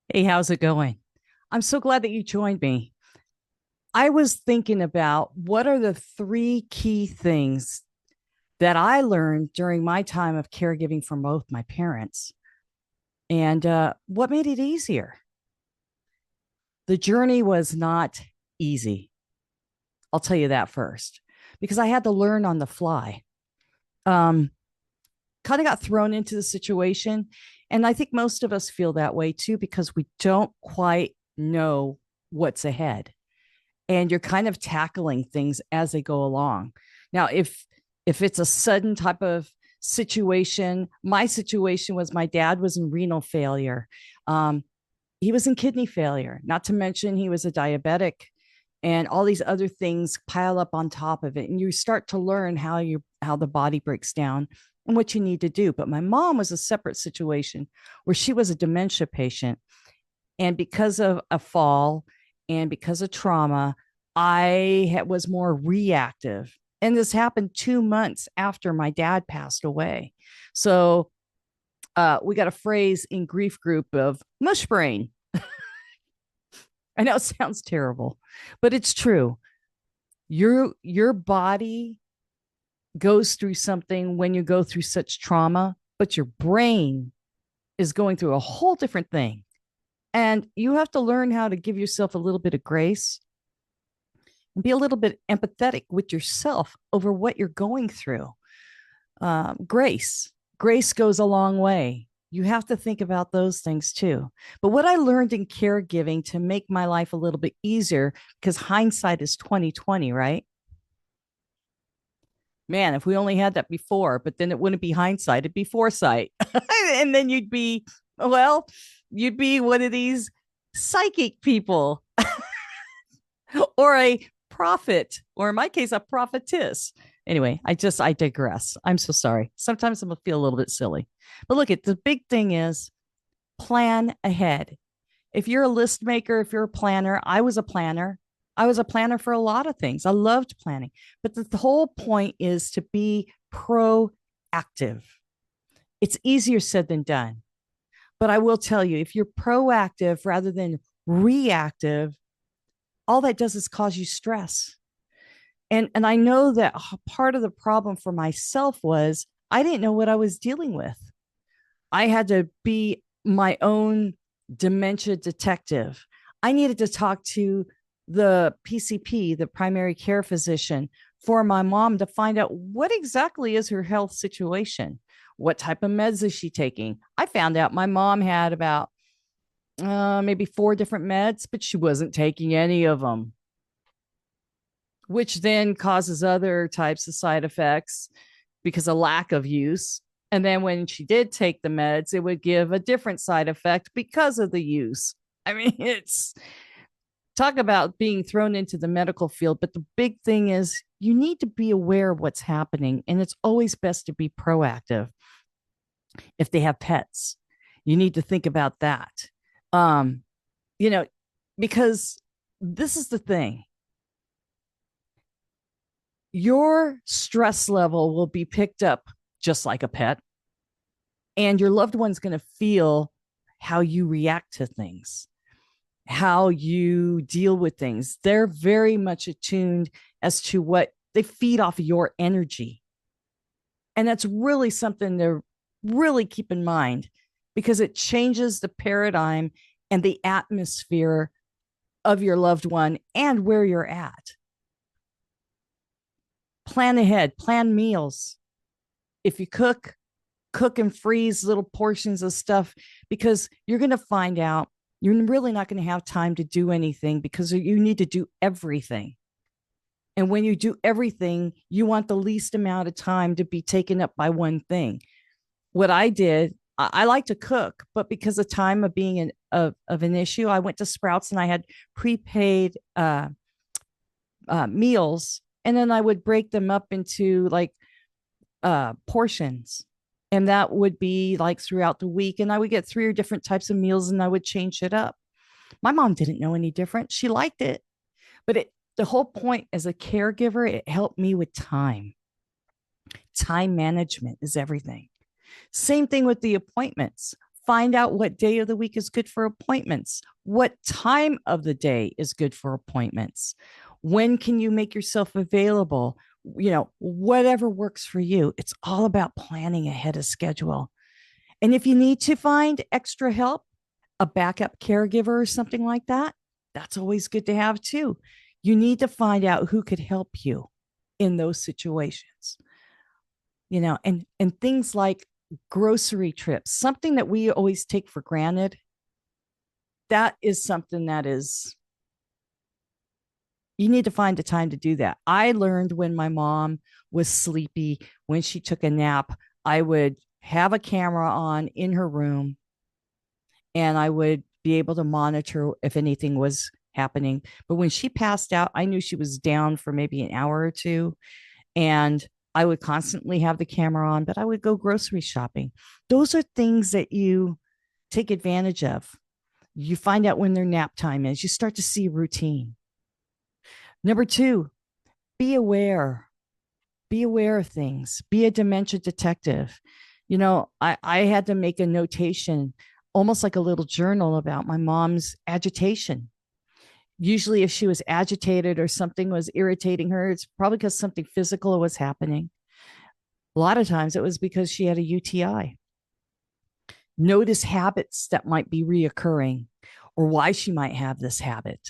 Hey, how's it going? I'm so glad that you joined me. I was thinking about what are the three key things that I learned during my time of caregiving for both my parents and what made it easier. The journey was not easy. I'll tell you that first, because I had to learn on the fly. Um, Kind of got thrown into the situation. And I think most of us feel that way too, because we don't quite know what's ahead. And you're kind of tackling things as they go along. Now, if it's a sudden type of situation, my situation was my dad was in renal failure. Um, he was in kidney failure, not to mention he was a diabetic and all these other things pile up on top of it. And you start to learn how the body breaks down and what you need to do. But my mom was a separate situation where she was a dementia patient. And because of a fall and because of trauma, was more reactive. And this happened 2 months after my dad passed away. So we got a phrase in grief group of mush brain. I know it sounds terrible, but it's true. Your body goes through something when you go through such trauma, but your brain is going through a whole different thing. And you have to learn how to give yourself a little bit of grace and be a little bit empathetic with yourself over what you're going through. Grace goes a long way. You have to think about those things too. But what I learned in caregiving to make my life a little bit easier, because hindsight is 2020, right? Man, if we only had that before, but then it wouldn't be hindsight, it'd be foresight. And then well, you'd be one of these psychic people or a prophet, or in my case, a prophetess. Anyway, I digress. I'm so sorry. Sometimes I'm gonna feel a little bit silly. But look, the big thing is plan ahead. If you're a list maker, if you're a planner, I was a planner. I was a planner for a lot of things. I loved planning. But the whole point is to be proactive. It's easier said than done. But I will tell you, if you're proactive rather than reactive, all that does is cause you stress. And I know that part of the problem for myself was I didn't know what I was dealing with. I had to be my own dementia detective. I needed to talk to the PCP, the primary care physician, for my mom to find out what exactly is her health situation. What type of meds is she taking? I found out my mom had about maybe four different meds, but she wasn't taking any of them, which then causes other types of side effects because of lack of use. And then when she did take the meds, it would give a different side effect because of the use. I mean, it's talk about being thrown into the medical field. But the big thing is you need to be aware of what's happening. And it's always best to be proactive. If they have pets, you need to think about that. Um, you know, because this is the thing, your stress level will be picked up just like a pet, and your loved one's going to feel how you react to things, how you deal with things. They're very much attuned as to what they feed off of your energy. And that's really something to really keep in mind because it changes the paradigm and the atmosphere of your loved one and where you're at. Plan ahead, plan meals. If you cook and freeze little portions of stuff because you're going to find out you're really not going to have time to do anything because you need to do everything. And when you do everything, you want the least amount of time to be taken up by one thing. What I did, I like to cook, but because of time of being of an issue, I went to Sprouts and I had prepaid meals, and then I would break them up into like portions. And that would be like throughout the week. And I would get three or different types of meals and I would change it up. My mom didn't know any different. She liked it. But the whole point as a caregiver, it helped me with time. Time management is everything. Same thing with the appointments. Find out what day of the week is good for appointments. What time of the day is good for appointments? When can you make yourself available? Whatever works for you. It's all about planning ahead of schedule. And if you need to find extra help, a backup caregiver or something like that, that's always good to have too. You need to find out who could help you in those situations. And things like grocery trips, something that we always take for granted. That is something that is, you need to find a time to do that. I learned when my mom was sleepy, when she took a nap, I would have a camera on in her room and I would be able to monitor if anything was happening. But when she passed out, I knew she was down for maybe an hour or two. And I would constantly have the camera on, but I would go grocery shopping. Those are things that you take advantage of. You find out when their nap time is. You start to see routine. Number two, be aware. Be aware of things. Be a dementia detective. I had to make a notation, almost like a little journal about my mom's agitation. Usually, if she was agitated or something was irritating her, it's probably because something physical was happening. A lot of times it was because she had a UTI. Notice habits that might be reoccurring or why she might have this habit.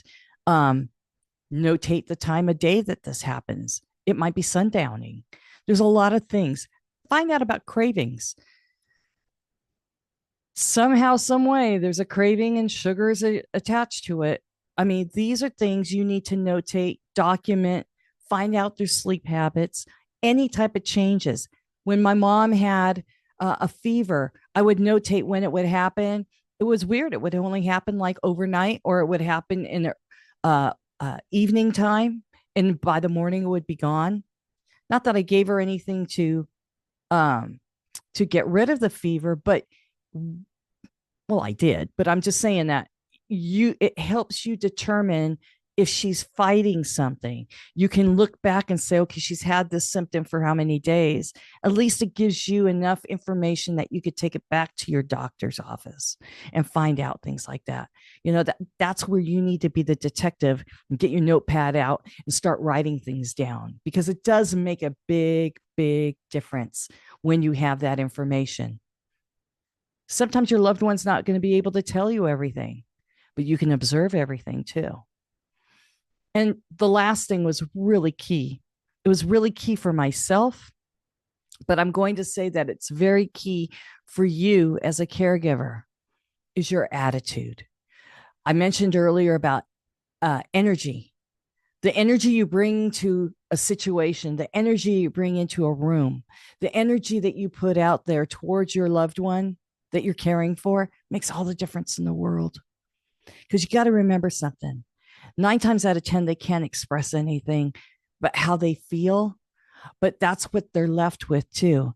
Notate the time of day that this happens. It might be sundowning. There's a lot of things. Find out about cravings. Somehow, some way, there's a craving and sugar is attached to it. I mean, these are things you need to notate, document, find out their sleep habits, any type of changes. When my mom had a fever, I would notate when it would happen. It was weird. It would only happen like overnight, or it would happen in the evening time, and by the morning it would be gone. Not that I gave her anything to get rid of the fever, but well, I did. But I'm just saying that it helps you determine if she's fighting something. You can look back and say, okay, she's had this symptom for how many days. At least it gives you enough information that you could take it back to your doctor's office and find out things like that. That's where you need to be the detective and get your notepad out and start writing things down, because it does make a big, big difference when you have that information. Sometimes your loved one's not going to be able to tell you everything, but you can observe everything too. And the last thing was really key. It was really key for myself, but I'm going to say that it's very key for you as a caregiver, is your attitude. I mentioned earlier about energy. The energy you bring to a situation, the energy you bring into a room, the energy that you put out there towards your loved one that you're caring for makes all the difference in the world. Because you got to remember something. 9 times out of 10, they can't express anything but how they feel. But that's what they're left with too.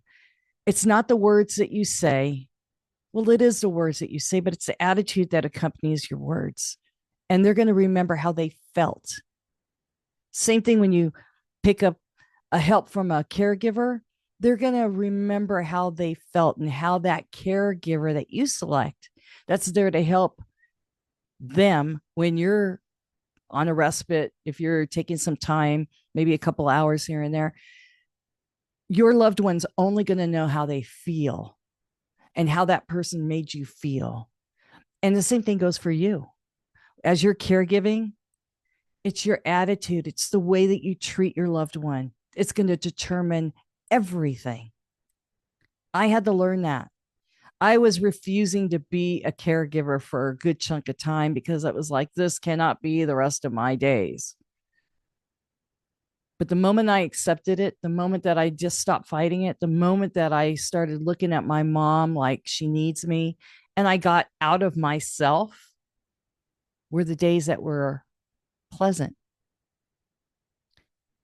It's not the words that you say. Well, it is the words that you say, but it's the attitude that accompanies your words. And they're going to remember how they felt. Same thing when you pick up a help from a caregiver, they're going to remember how they felt and how that caregiver that you select, that's there to help them when you're on a respite, if you're taking some time, maybe a couple hours here and there, your loved one's only going to know how they feel and how that person made you feel. And the same thing goes for you. As you're caregiving, it's your attitude. It's the way that you treat your loved one. It's going to determine everything. I had to learn that. I was refusing to be a caregiver for a good chunk of time because I was like, this cannot be the rest of my days. But the moment I accepted it, the moment that I just stopped fighting it, the moment that I started looking at my mom like she needs me, and I got out of myself, were the days that were pleasant.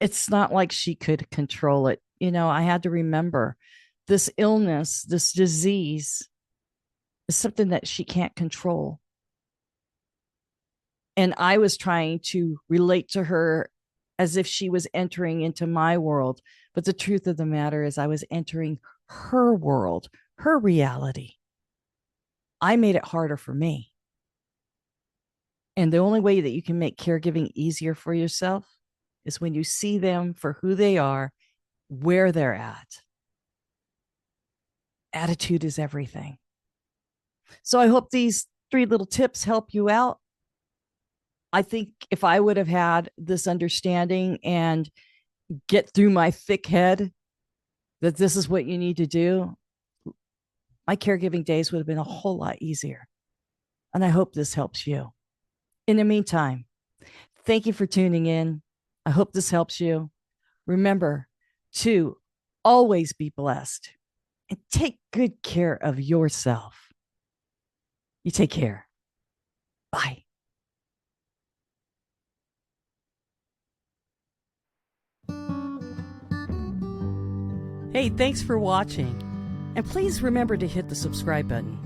It's not like she could control it. I had to remember this illness, this disease is something that she can't control. And I was trying to relate to her as if she was entering into my world. But the truth of the matter is, I was entering her world, her reality. I made it harder for me. And the only way that you can make caregiving easier for yourself is when you see them for who they are, where they're at. Attitude is everything. So I hope these 3 little tips help you out. I think if I would have had this understanding and get through my thick head that this is what you need to do, my caregiving days would have been a whole lot easier. And I hope this helps you. In the meantime, thank you for tuning in. I hope this helps you. Remember to always be blessed and take good care of yourself. You take care. Bye. Hey, thanks for watching. And please remember to hit the subscribe button.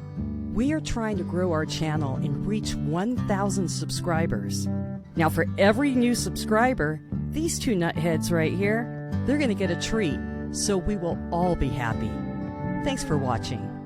We are trying to grow our channel and reach 1,000 subscribers. Now, for every new subscriber, these 2 nutheads right here, they're going to get a treat, so we will all be happy. Thanks for watching.